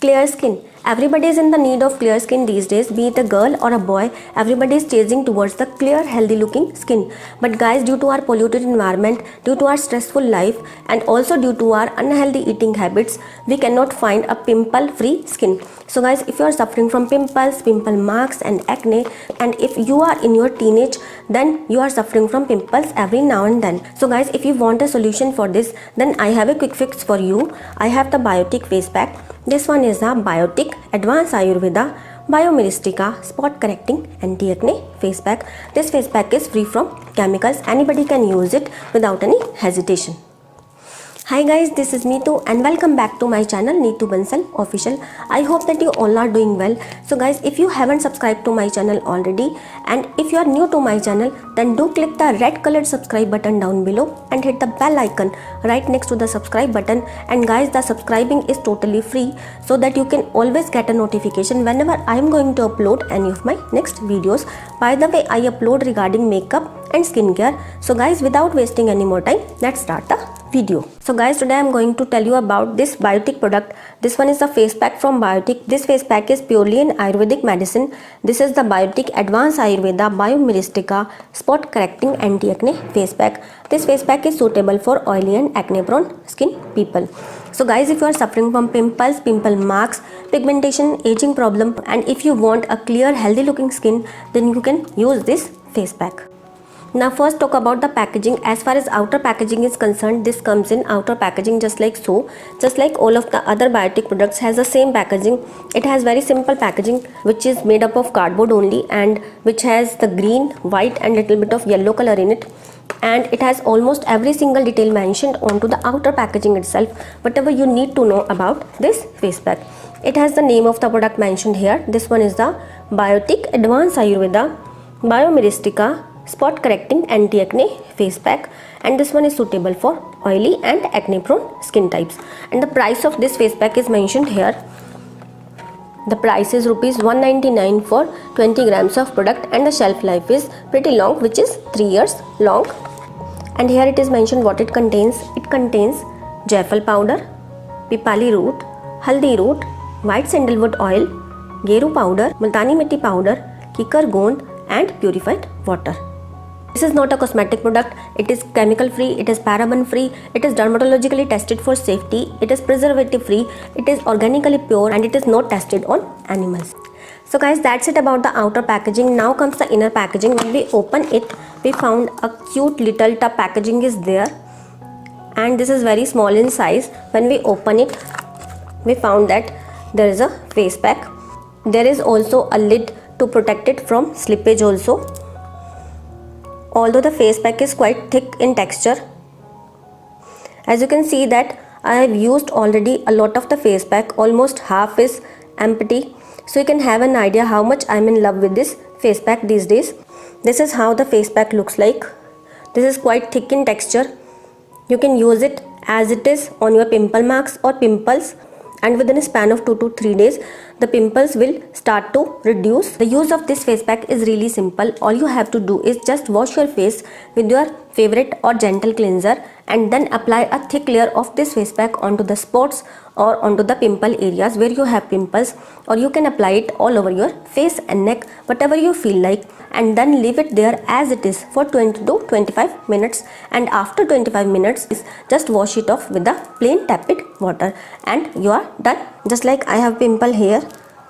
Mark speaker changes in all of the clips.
Speaker 1: Clear skin. Everybody is in the need of clear skin these days, be it a girl or a boy. Everybody is chasing towards the clear, healthy looking skin. But guys, due to our polluted environment, due to our stressful life, and also due to our unhealthy eating habits, we cannot find a pimple free skin. So guys, if you are suffering from pimples, pimple marks and acne, and if you are in your teenage, then you are suffering from pimples every now and then. So guys, if you want a solution for this, then I have a quick fix for you. I have the Biotic face pack. This one is the Biotic Advanced Ayurveda Biomiristica Spot Correcting Anti-Acne Face Pack. This face pack is free from chemicals. Anybody can use it without any hesitation. Hi guys, this is Neetu and welcome back to my channel Neetu Bansal Official. I hope that you all are doing well. So guys, if you haven't subscribed to my channel already, and if you are new to my channel, then do click the red colored subscribe button down below and hit the bell icon right next to the subscribe button. And guys, the subscribing is totally free, so that you can always get a notification whenever I am going to upload any of my next videos. By the way, I upload regarding makeup and skincare. So guys, without wasting any more time, let's start the video. So guys, today I am going to tell you about this Biotic product. This one is the face pack from Biotic. This face pack is purely an Ayurvedic medicine. This is the Biotic Advanced Ayurveda Biomiristica Spot Correcting Anti-Acne Face Pack. This face pack is suitable for oily and acne prone skin people. So guys, if you are suffering from pimples, pimple marks, pigmentation, aging problem, and if you want a clear healthy looking skin, then you can use this face pack. Now first talk about the packaging. As far as outer packaging is concerned, this comes in outer packaging just like so. Just like all of the other Biotic products has the same packaging. It has very simple packaging which is made up of cardboard only, and which has the green, white and little bit of yellow color in it. And it has almost every single detail mentioned onto the outer packaging itself, whatever you need to know about this face pack. It has the name of the product mentioned here. This one is the Biotic Advanced Ayurveda Biomiristica Spot Correcting Anti-Acne Face Pack, and this one is suitable for oily and acne prone skin types. And the price of this face pack is mentioned here. The price is rupees 199 for 20 grams of product, and the shelf life is pretty long, which is 3 years long. And here it is mentioned what it contains. It contains Jaifal powder, Pipali root, Haldi root, white sandalwood oil, Geru powder, Multani mitti powder, Kikar gond and purified water. This is not a cosmetic product. It is chemical free, it is paraben free, it is dermatologically tested for safety, it is preservative free, it is organically pure, and it is not tested on animals. So guys, that's it about the outer packaging. Now comes the inner packaging. When we open it, we found a cute little tub packaging is there, and this is very small in size. When we open it, we found that there is a face pack. There is also a lid to protect it from slippage also. Although the face pack is quite thick in texture, as you can see that I have used already a lot of the face pack. Almost half is empty, so you can have an idea how much I am in love with this face pack these days. This is how the face pack looks like. This is quite thick in texture. You can use it as it is on your pimple marks or pimples, and within a span of 2 to 3 days the pimples will start to reduce. The use of this face pack is really simple. All you have to do is just wash your face with your favorite or gentle cleanser, and then apply a thick layer of this face pack onto the spots or onto the pimple areas where you have pimples, or you can apply it all over your face and neck, whatever you feel like, and then leave it there as it is for 20 to 25 minutes. And after 25 minutes, just wash it off with the plain tepid water, and you are done. Just like I have pimple here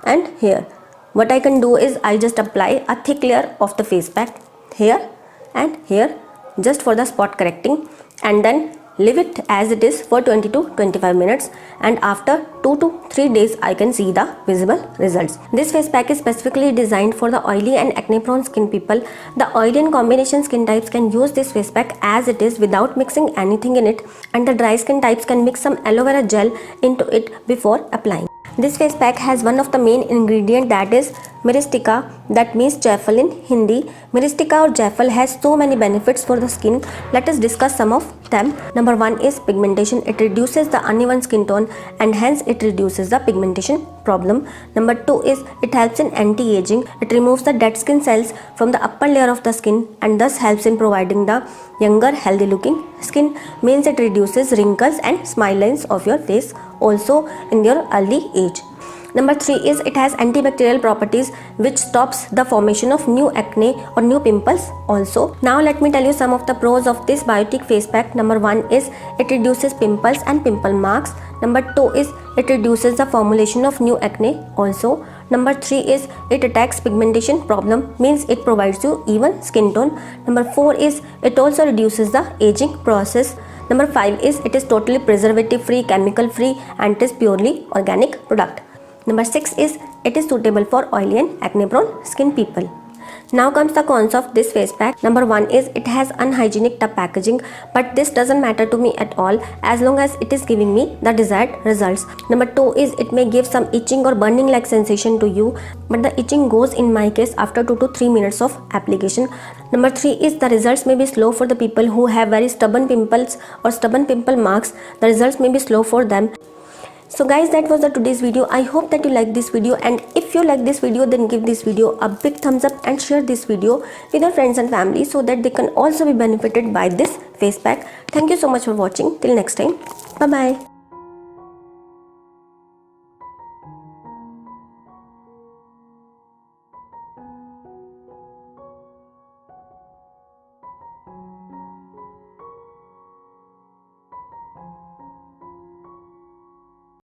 Speaker 1: and here, what I can do is I just apply a thick layer of the face pack here and here, just for the spot correcting, and then leave it as it is for 20 to 25 minutes, and after 2 to 3 days I can see the visible results. This face pack is specifically designed for the oily and acne prone skin people. The oily and combination skin types can use this face pack as it is without mixing anything in it, and the dry skin types can mix some aloe vera gel into it before applying. This face pack has one of the main ingredient, that is Miristica, that means Jaifal in Hindi. Miristica or Jaifal has so many benefits for the skin. Let us discuss some of them. Number 1 is pigmentation. It reduces the uneven skin tone, and hence it reduces the pigmentation problem. Number 2 is it helps in anti-aging. It removes the dead skin cells from the upper layer of the skin, and thus helps in providing the younger healthy looking skin. Means it reduces wrinkles and smile lines of your face also in your early age. Number 3 is it has antibacterial properties which stops the formation of new acne or new pimples also. Now let me tell you some of the pros of this biotic face pack. Number 1 is it reduces pimples and pimple marks. Number 2 is it reduces the formulation of new acne also. Number 3 is it attacks pigmentation problem, means it provides you even skin tone. Number 4 is it also reduces the aging process. Number 5 is it is totally preservative free, chemical free, and it is purely organic product. Number 6 is it is suitable for oily and acne prone skin people. Now comes the cons of this face pack. Number 1 is it has unhygienic tub packaging, but this doesn't matter to me at all as long as it is giving me the desired results. Number 2 is it may give some itching or burning like sensation to you, but the itching goes in my case after 2 to 3 minutes of application. Number 3 is the results may be slow for the people who have very stubborn pimples or stubborn pimple marks. The results may be slow for them. So guys, that was the today's video. I hope that you like this video, and if you like this video, then give this video a big thumbs up and share this video with your friends and family so that they can also be benefited by this face pack. Thank you so much for watching. Till next time, bye bye.